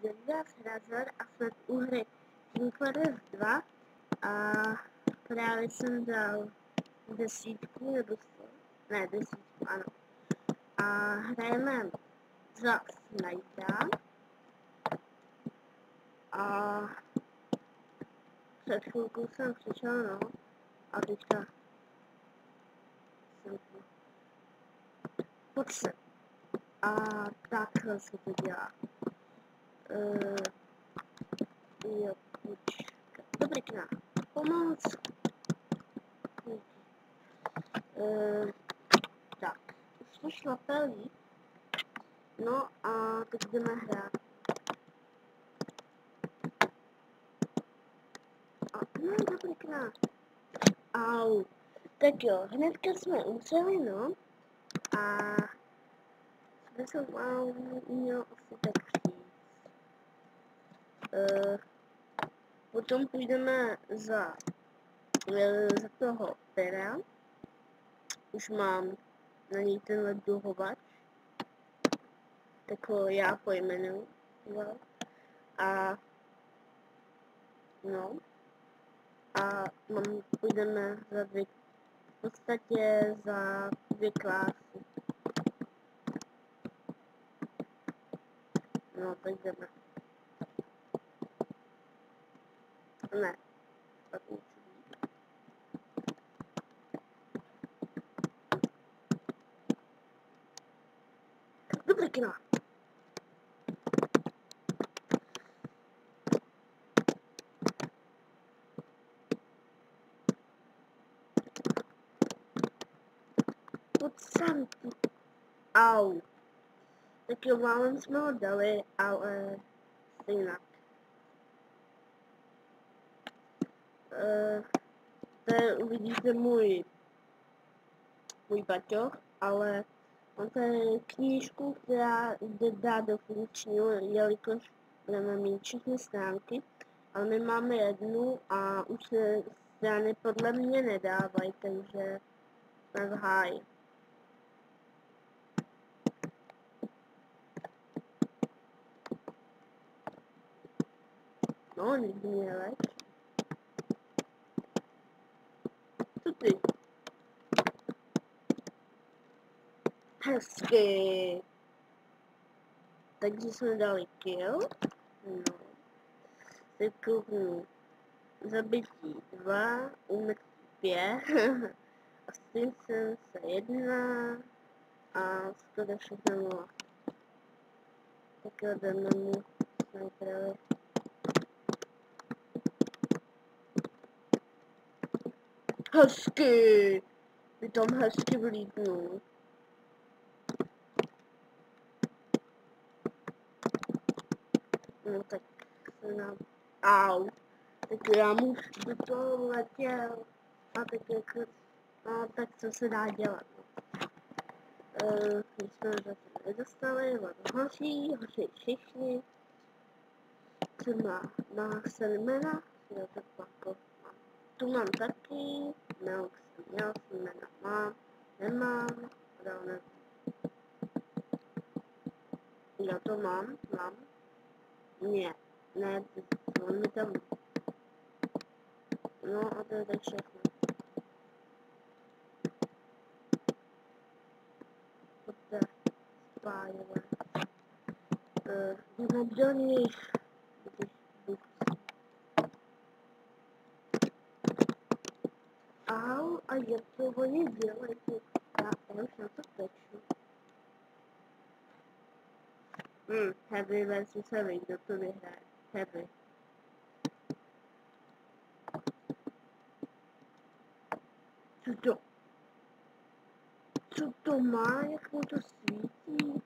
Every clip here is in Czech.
Zelda, Hrazor a snad u hry King Quest 2 a právě jsem dal 10 nebo 100, ne 10, ano. A hrajeme za Snajda a před chvilkou jsem přišel, no, a teďka jsem tu. Pojď se. A takhle se to dělá. Jo, počkat. Dobrý kná. Pomoc. Tak, už to šlape líp. No a teď jdeme hrát. A no, dobrý kná. Au. Tak jo, hnedka jsme umřeli, no. A co jsem měl asi tak říct. Potom půjdeme za toho pera. Už mám na něj tenhle duhovač. Tak ho já pojmenuji. A no. A půjdeme za v podstatě za 2 klásy. No, tak jdeme. Ne. Tak musí být. Dobrý kino. Pojď sem tu. Au. Tak jo, málem jsme ho dali, ale stejnak. Tady uvidíte můj baťoch, ale mám tady knížku, která jde dát do funkčního, jelikož budeme mít všechny stránky, ale my máme jednu a už se strany podle mě nedávají, takže jsme v háji. No, nikdy mě leč. Co ty? Hezky. Takže jsme dali kill. No. Teď kouknu. Zabití 2, úmrtí 5. A s tím jsem se 1. A skoro všechno 0. Tak jo, jdeme mu snajperovi. Hezky! Ty tam hezky vlítnul. No tak se nám... Au. Tak já mu do toho letěl. A tak jako... No tak co se dá dělat, no. My jsme zase nedostali, hoří všichni. Co má Senmena? Jo, tak jako mám. Tu mám taky, Melk jsem měl, Senmena mám, nemám, dál ne. Já to mám. Ne, on mi tam. No a to je tak všechno. Pojďte, spájové. Jdeme do nich. Au, a jak to oni dělají? Já už na to teču. Heavy versus Heavy, kdo to vyhraje? Heavy. Co to má, jak mu to svítí?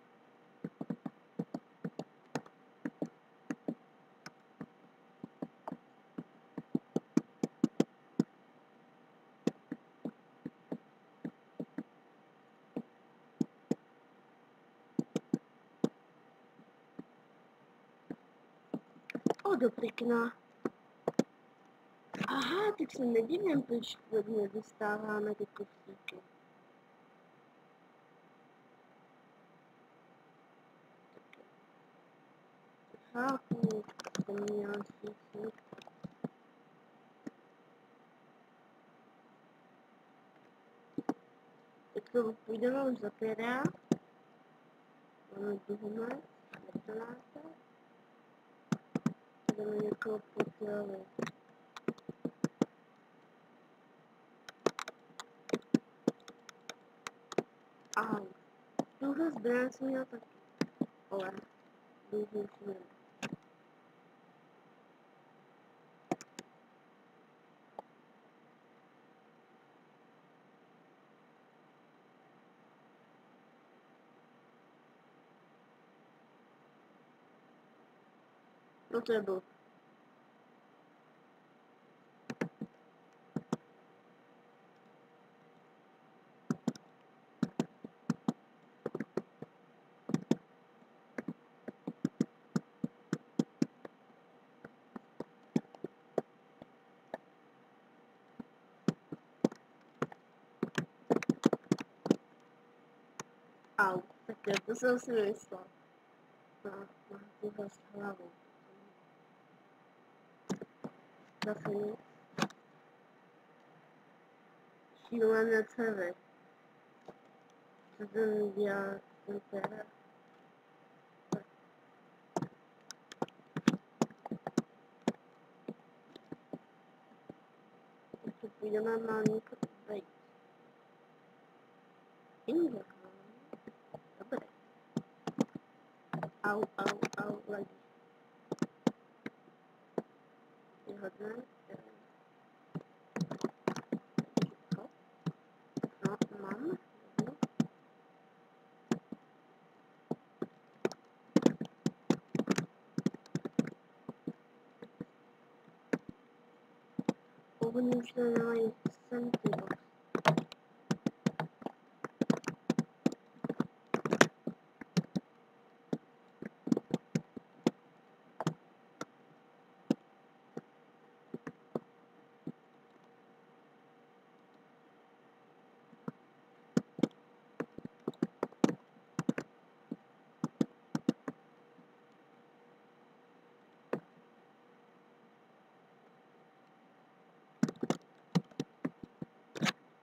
O, do pěkná. Aha, teď se nedivím, proč nedostáváme ty kufříky. Chápu, to měl říct. Teď to půjdeme už za pěra. Máme důmek, 14. Budeme někoho potělit. Au. Tuhle zbraň jsem měl taky. Ale důvod jsem. No to je byl. Au, tak jo, to jsem si myslel. Na tuhle s hlavou. Zase nic. Šílené cevy. Co ten dělá super. Ještě půjdeme na někoho vejít. Inga. Dobré. Au, ledí. Je hodné. No, mám. Oni už nemají sentibox.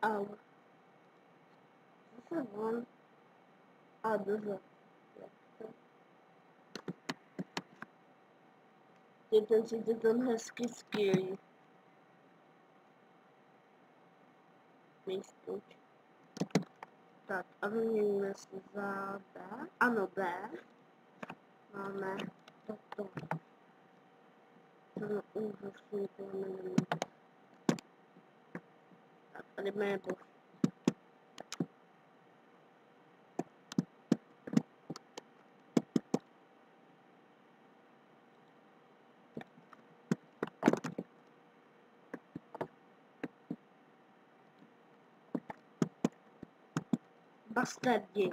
Au. Zase von. A dozor. Ten si to tam hezky skvělý. Místůč. Tak a vyměníme si za B. Ano, B. Máme toto. Ten úžasný plameny. Tak, tady máme bož. Bastardi.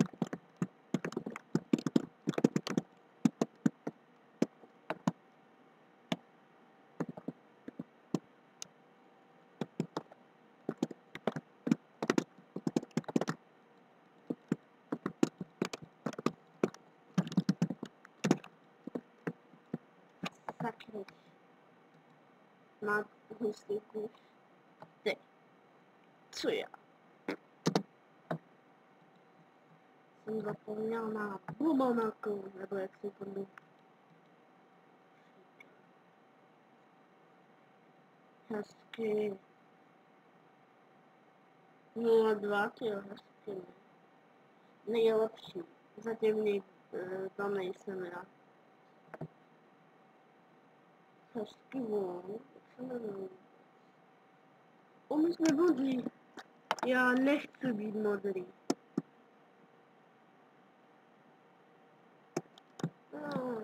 Sakryč. Má hustý kůž. Ty. Co já? Jsem zapomněl na bumanaku, nebo jak se to jmenuje. Hezky. 0,2, tyjo, hezky. Nejlepší. Zatím tam nejsem já. Hezky von, jak se jmenuje. On jsme modrý. Já nechci být modrý. No.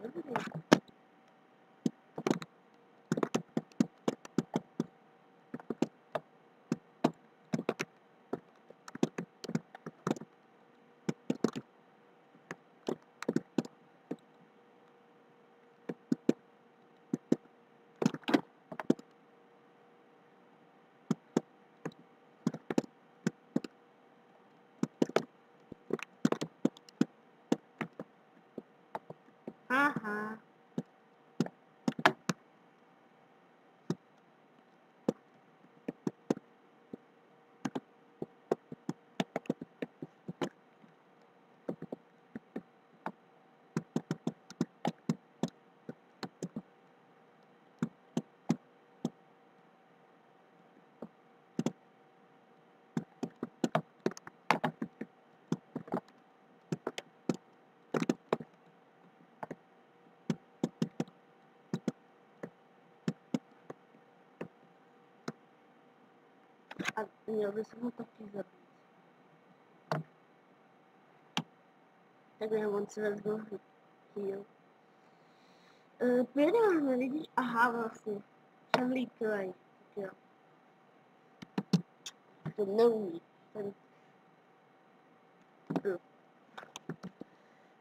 Dobrý. Aha. A měl bys ho taky zabít. Takhle on se vezme heal. Pojedeme, vidíš? Aha, vlastně. Černý kraj. Tak jo. To neumí. Ten...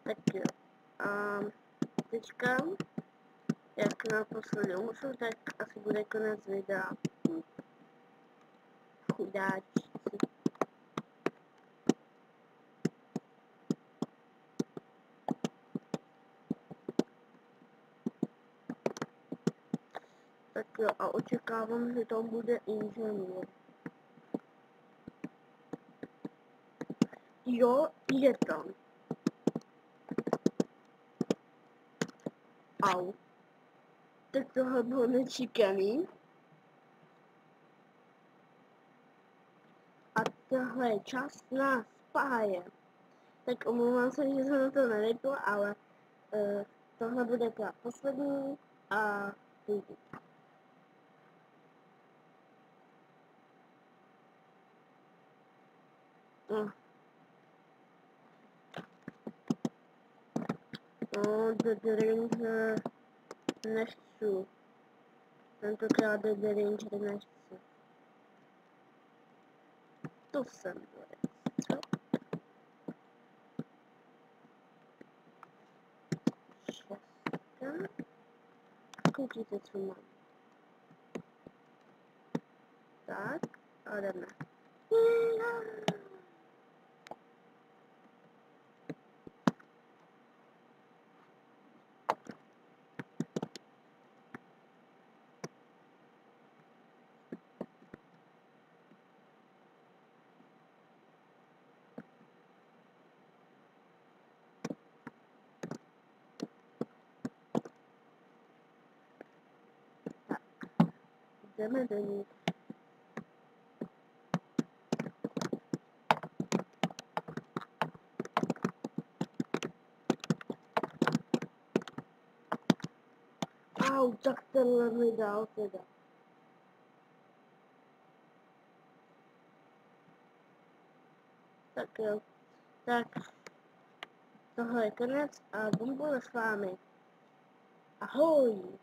Tak jo. A teďka, jak naposledy umřu, tak asi bude konec videa. Chudáčci. Tak jo, a očekávám, že tam bude inženýr. Jo, je tam. Au. Tak tohle bylo nečekaný. A tohle je čas na spáje. Tak omlouvám se, že jsem na to nevypla, ale tohle bude ta poslední a vidíte. No, The Ranger nechci. Tentokrát The Ranger nechci. To jsem to. Šestka. Koukejte, co mám. Tak, a jdeme. Jdeme do ní. Au, tak tenhle mi dal teda. Tak jo. Tak. Tohle je konec a budu s vámi. Ahoj.